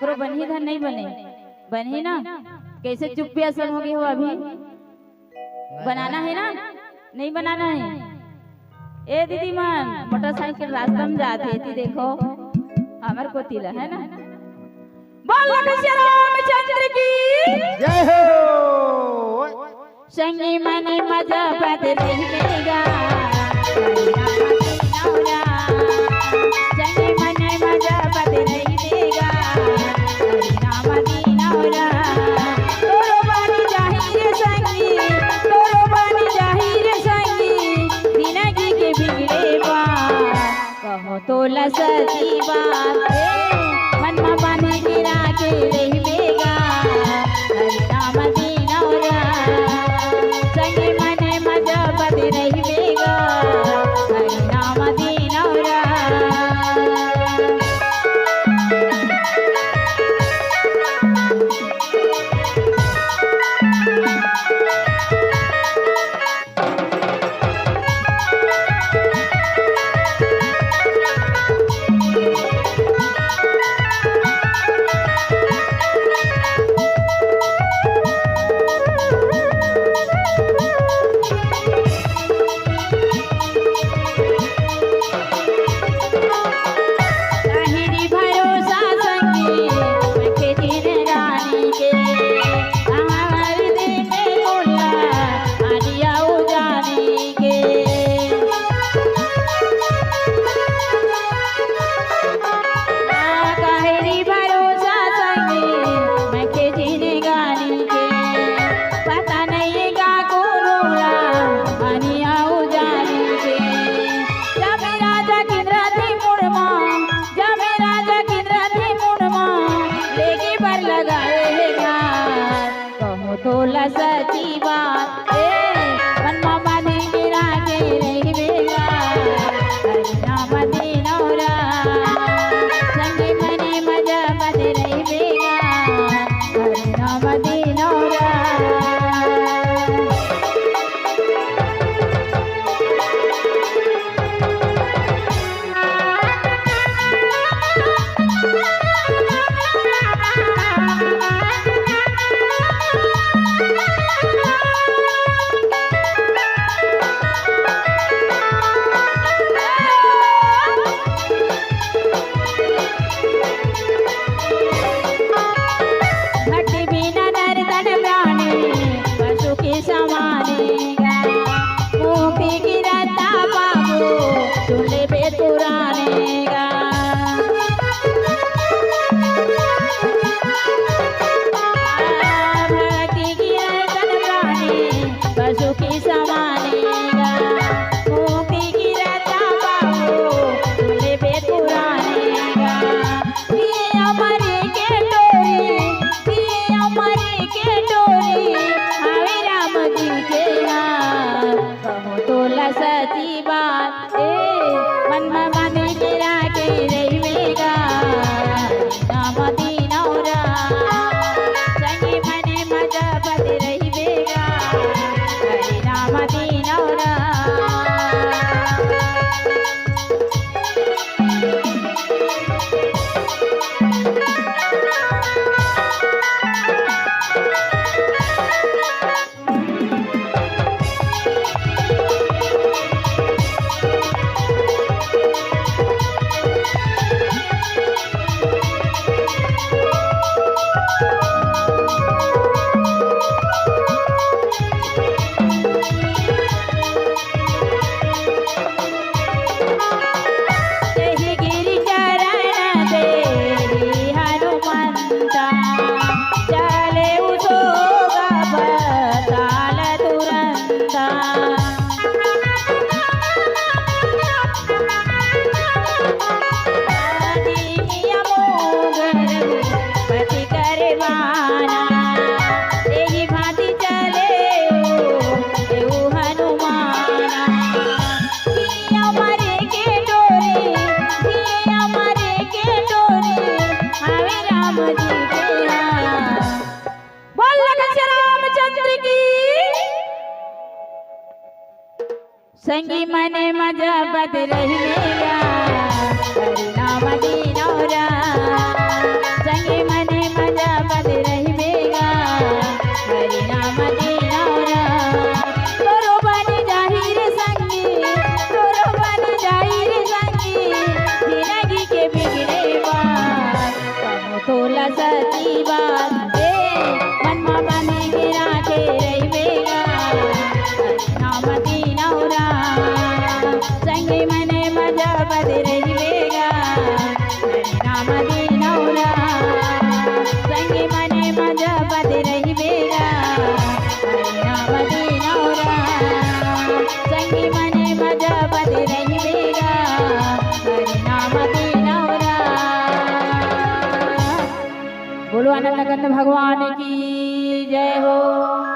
आकरो बनी था नहीं बने बनी ना कैसे चुप्पी असल हो गई हो अभी बनाना है ना नहीं बनाना है। ए दीदी मन मोटरसाइकिल रास्ता में जाते थी देखो हमार को तिला है ना बोल श्री रामचंद्र की जय हो। संगी मने मजा बद रहेगा संगी मने मजा बद रहेगा नाम दीनौरा तोरो बानी जाहिर संगी तोरो बानी जाहिर संगी जिंदगी के बिगड़े बा कहो तोला सची बात मन में बांधी गिरा के रहेगा नाम दीनौरा संगे मने मजा बद रहेगा नाम दीनौरा। तोला सची बात मन में बांधी गिरा के रहेगा नाम दीनौरा संगे मने मजा बद रहेगा नाम दीनौरा। सची बात मन में बांधी गिरा के रहेगा नाम दीनौरा संगे मने मजा बद रहेगा नाम दीनौरा। संगी मने मजा बद रहेगा नाम दीनौरा संगी शिवानंद कंद भगवान की जय हो।